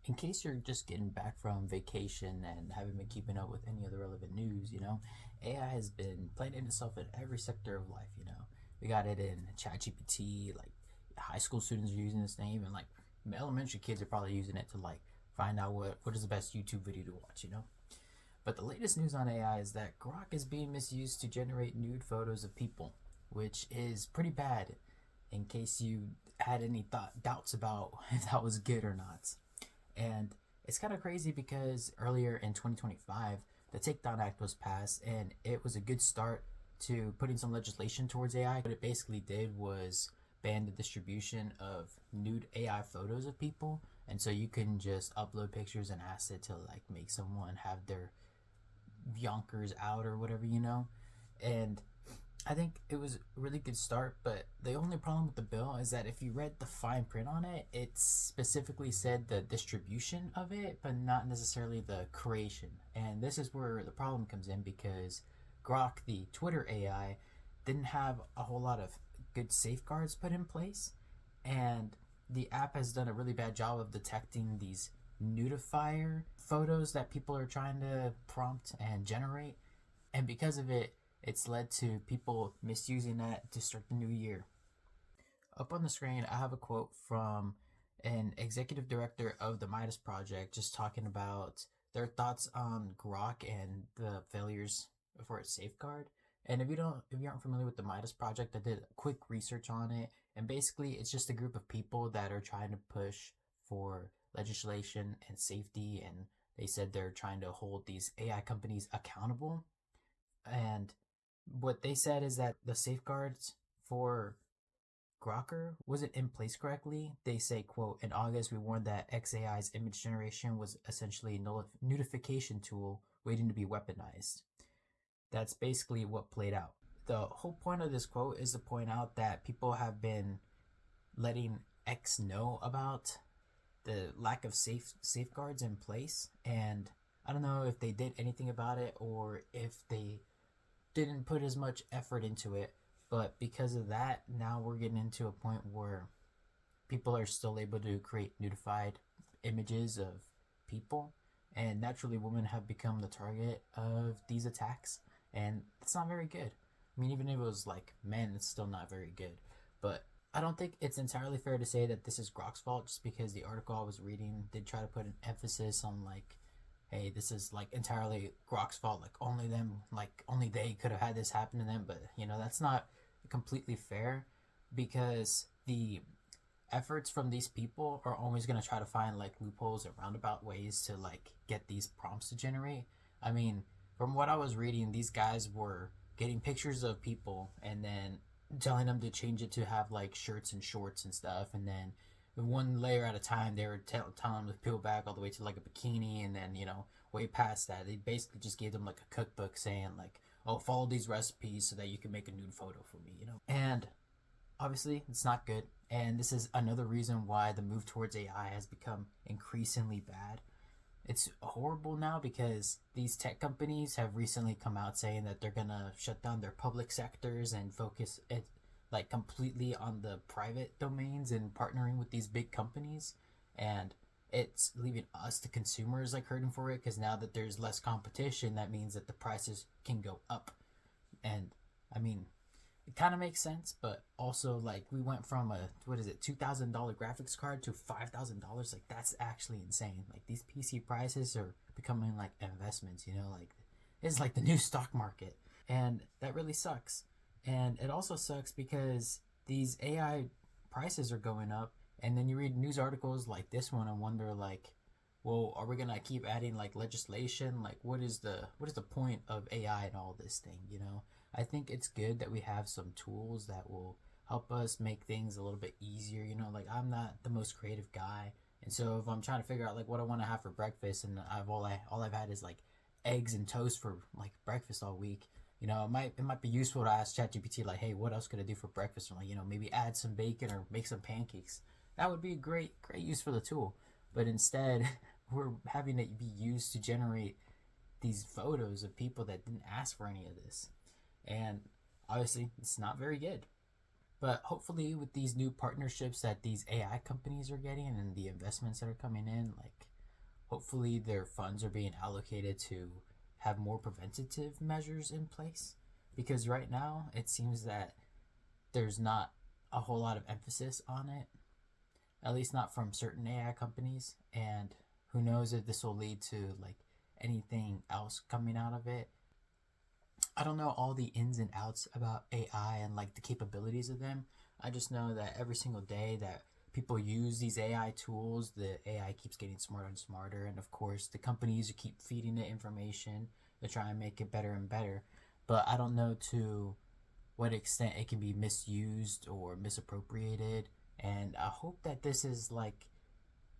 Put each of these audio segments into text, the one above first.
In case you're just getting back from vacation and haven't been keeping up with any of the relevant news, AI has been planting itself in every sector of life. We got it in ChatGPT, like high school students are using this thing, even like elementary kids are probably using it to like find out what is the best YouTube video to watch. But the latest news on AI is that Grok is being misused to generate nude photos of people, which is pretty bad in case you had any doubts about if that was good or not. And it's kind of crazy because earlier in 2025, the Takedown Act was passed, and it was a good start to putting some legislation towards AI. What it basically did was ban the distribution of nude AI photos of people. And so you can just upload pictures and ask it to like make someone have their yonkers out or whatever. And I think it was a really good start, but the only problem with the bill is that if you read the fine print on it, it specifically said the distribution of it, but not necessarily the creation. And this is where the problem comes in because Grok, the Twitter AI, didn't have a whole lot of good safeguards put in place. And the app has done a really bad job of detecting these nudifier photos that people are trying to prompt and generate. And because of it, it's led to people misusing that to start the new year. Up on the screen, I have a quote from an executive director of the Midas Project just talking about their thoughts on Grok and the failures for its safeguard. And if you aren't familiar with the Midas Project, I did quick research on it, and basically it's just a group of people that are trying to push for legislation and safety, and they said they're trying to hold these AI companies accountable. And what they said is that the safeguards for Grokker wasn't in place correctly. They say, quote, in August, we warned that XAI's image generation was essentially a notification tool waiting to be weaponized. That's basically what played out. The whole point of this quote is to point out that people have been letting X know about the lack of safeguards in place, and I don't know if they did anything about it or if they didn't put as much effort into it, but because of that, now we're getting into a point where people are still able to create nudified images of people, and naturally women have become the target of these attacks, and it's not very good. I mean, even if it was like men, it's still not very good. But I don't think it's entirely fair to say that this is Grok's fault, just because the article I was reading did try to put an emphasis on like, hey, this is like entirely Grok's fault. Like only they could have had this happen to them. But that's not completely fair, because the efforts from these people are always going to try to find like loopholes or roundabout ways to like get these prompts to generate. I mean, from what I was reading, these guys were getting pictures of people and then telling them to change it to have like shirts and shorts and stuff, and then one layer at a time they were telling them to peel back all the way to like a bikini, and then way past that they basically just gave them like a cookbook saying like, oh, follow these recipes so that you can make a nude photo for me. And obviously it's not good, and this is another reason why the move towards AI has become increasingly bad. It's horrible now because these tech companies have recently come out saying that they're gonna shut down their public sectors and focus it like completely on the private domains and partnering with these big companies. And it's leaving us, the consumers, like hurting for it, because now that there's less competition, that means that the prices can go up. And I mean, it kind of makes sense, but also like we went from a $2,000 graphics card to $5,000. Like that's actually insane. Like these PC prices are becoming like investments. Like it's like the new stock market, and that really sucks. And it also sucks because these AI prices are going up, and then you read news articles like this one and wonder like, well, are we gonna keep adding like legislation? Like, what is the point of AI and all this thing? I think it's good that we have some tools that will help us make things a little bit easier. Like I'm not the most creative guy, and so if I'm trying to figure out like what I want to have for breakfast, and all I've had is like eggs and toast for like breakfast all week. It might be useful to ask ChatGPT like, hey, what else could I do for breakfast? Or like, maybe add some bacon or make some pancakes. That would be a great use for the tool. But instead, we're having it be used to generate these photos of people that didn't ask for any of this. And obviously, it's not very good. But hopefully, with these new partnerships that these AI companies are getting and the investments that are coming in, like hopefully their funds are being allocated to have more preventative measures in place, because right now it seems that there's not a whole lot of emphasis on it, at least not from certain AI companies. And who knows if this will lead to like anything else coming out of it. I don't know all the ins and outs about AI and like the capabilities of them. I just know that every single day that people use these AI tools, the AI keeps getting smarter and smarter, and of course the companies keep feeding it information to try and make it better and better. But I don't know to what extent it can be misused or misappropriated, and I hope that this is like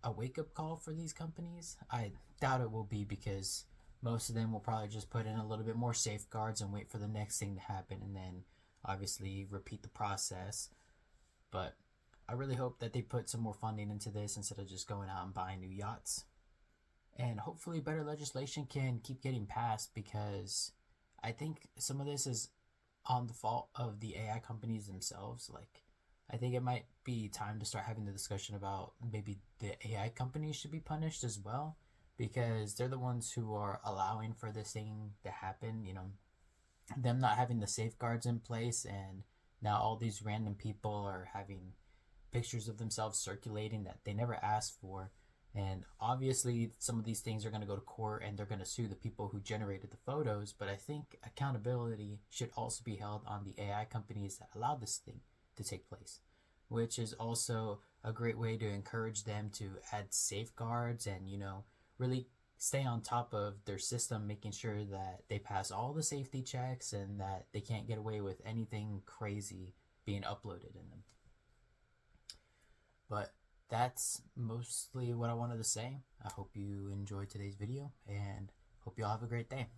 a wake up call for these companies. I doubt it will be, because most of them will probably just put in a little bit more safeguards and wait for the next thing to happen and then obviously repeat the process. But I really hope that they put some more funding into this instead of just going out and buying new yachts. And hopefully, better legislation can keep getting passed, because I think some of this is on the fault of the AI companies themselves. Like, I think it might be time to start having the discussion about maybe the AI companies should be punished as well, because they're the ones who are allowing for this thing to happen. Them not having the safeguards in place, and now all these random people are having pictures of themselves circulating that they never asked for. And obviously, some of these things are going to go to court and they're going to sue the people who generated the photos. But I think accountability should also be held on the AI companies that allowed this thing to take place, which is also a great way to encourage them to add safeguards and, really stay on top of their system, making sure that they pass all the safety checks and that they can't get away with anything crazy being uploaded in them. But that's mostly what I wanted to say. I hope you enjoyed today's video and hope you all have a great day.